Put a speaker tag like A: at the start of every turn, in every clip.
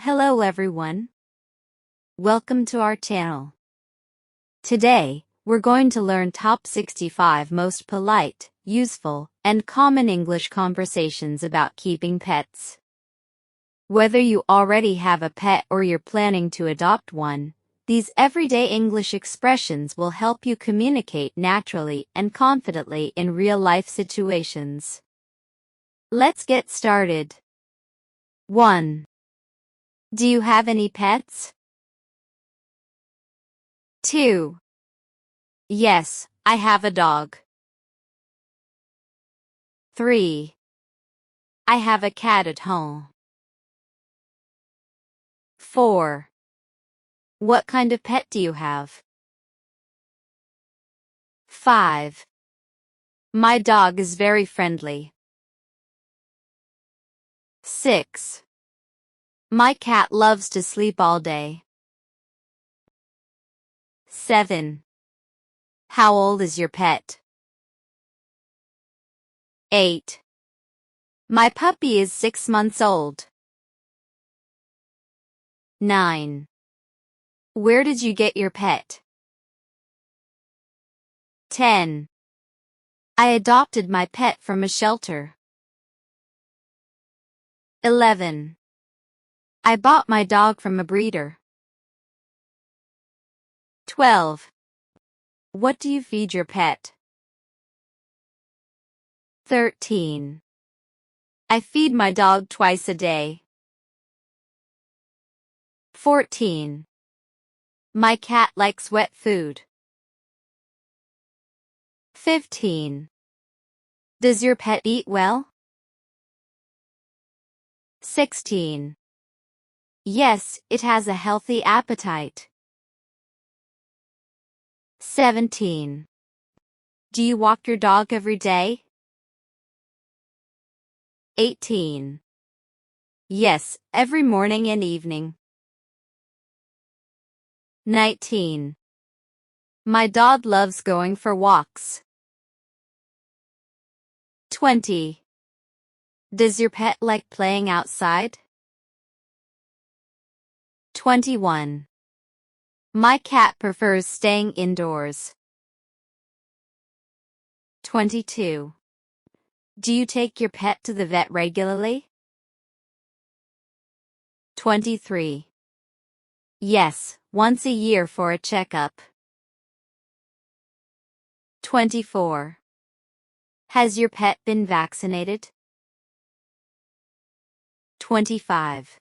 A: Hello everyone. Welcome to our channel. Today, we're going to learn top 65 most polite, useful, and common English conversations about keeping pets. Whether you already have a pet or you're planning to adopt one, these everyday English expressions will help you communicate naturally and confidently in real-life situations. Let's get started. 1. Do you have any pets? 2. Yes, I have a dog. 3. I have a cat at home. 4. What kind of pet do you have? 5. My dog is very friendly. 6. My cat loves to sleep all day. 7. How old is your pet? 8. My puppy is 6 months old. 9. Where did you get your pet? 10. I adopted my pet from a shelter. 11. I bought my dog from a breeder. 12. What do you feed your pet? 13. I feed my dog twice a day. 14. My cat likes wet food. 15. Does your pet eat well? 16. Yes, it has a healthy appetite. 17. Do you walk your dog every day? 18. Yes, every morning and evening. 19. My dog loves going for walks. 20. Does your pet like playing outside? 21. My cat prefers staying indoors. 22. Do you take your pet to the vet regularly? 23. Yes, once a year for a checkup. 24. Has your pet been vaccinated? 25.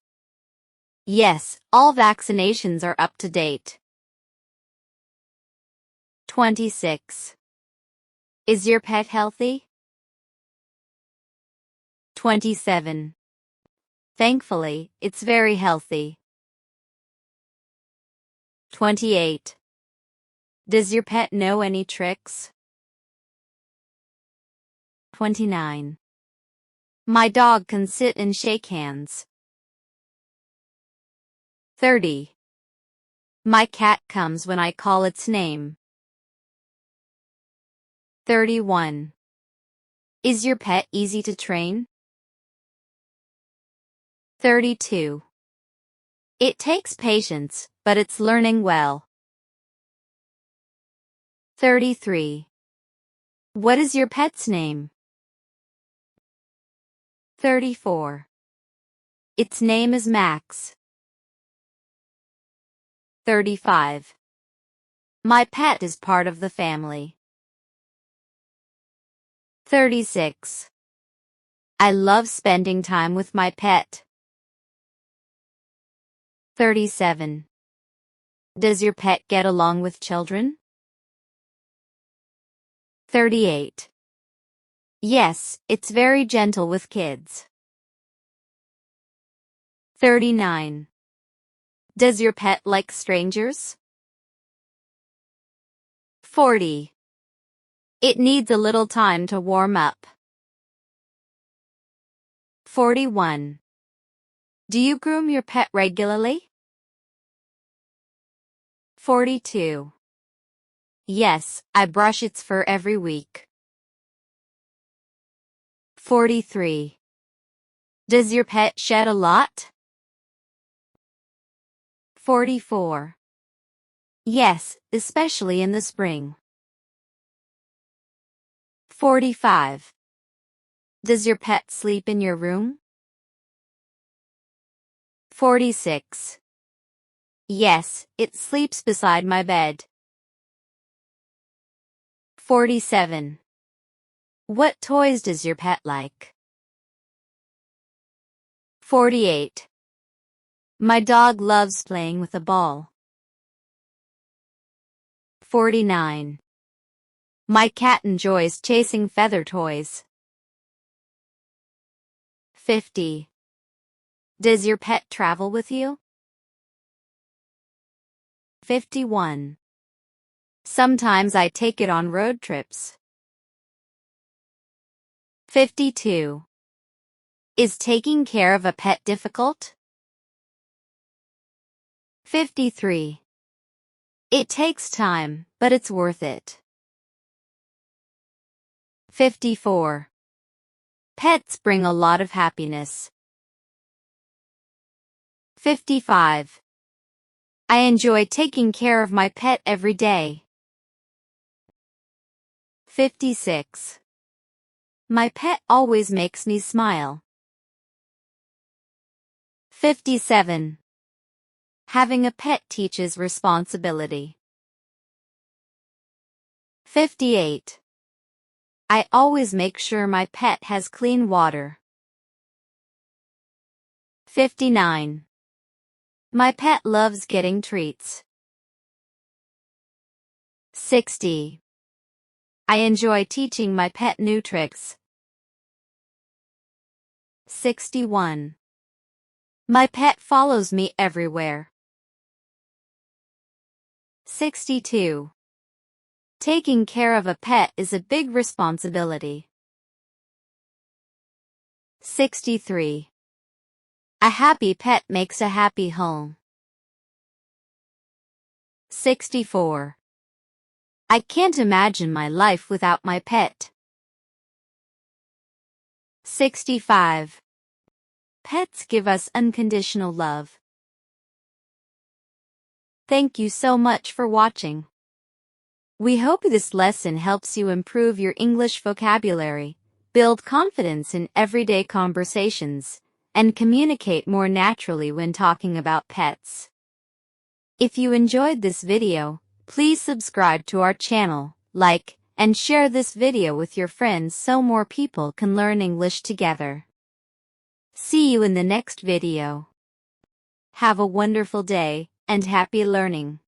A: Yes, all vaccinations are up to date. 26. Is your pet healthy? 27. Thankfully, it's very healthy. 28. Does your pet know any tricks? 29. My dog can sit and shake hands. 30. My cat comes when I call its name. 31. Is your pet easy to train? 32. It takes patience, but it's learning well. 33. What is your pet's name? 34. Its name is Max. 35. My pet is part of the family. 36. I love spending time with my pet. 37. Does your pet get along with children? 38. Yes, it's very gentle with kids. 39. Does your pet like strangers? 40. It needs a little time to warm up. 41. Do you groom your pet regularly? 42. Yes, I brush its fur every week. 43. Does your pet shed a lot? 44. Yes, especially in the spring. 45. Does your pet sleep in your room? 46. Yes, it sleeps beside my bed. 47. What toys does your pet like? 48. My dog loves playing with a ball. 49. My cat enjoys chasing feather toys. 50. Does your pet travel with you? 51. Sometimes I take it on road trips. 52. Is taking care of a pet difficult? 53. It takes time, but it's worth it. 54. Pets bring a lot of happiness. 55. I enjoy taking care of my pet every day. 56. My pet always makes me smile. 57. Having a pet teaches responsibility. 58. I always make sure my pet has clean water. 59. My pet loves getting treats. 60. I enjoy teaching my pet new tricks. 61. My pet follows me everywhere. 62. Taking care of a pet is a big responsibility. 63. A happy pet makes a happy home. 64. I can't imagine my life without my pet. 65. Pets give us unconditional love. Thank you so much for watching. We hope this lesson helps you improve your English vocabulary, build confidence in everyday conversations, and communicate more naturally when talking about pets. If you enjoyed this video, please subscribe to our channel, like, and share this video with your friends so more people can learn English together. See you in the next video. Have a wonderful day, and happy learning.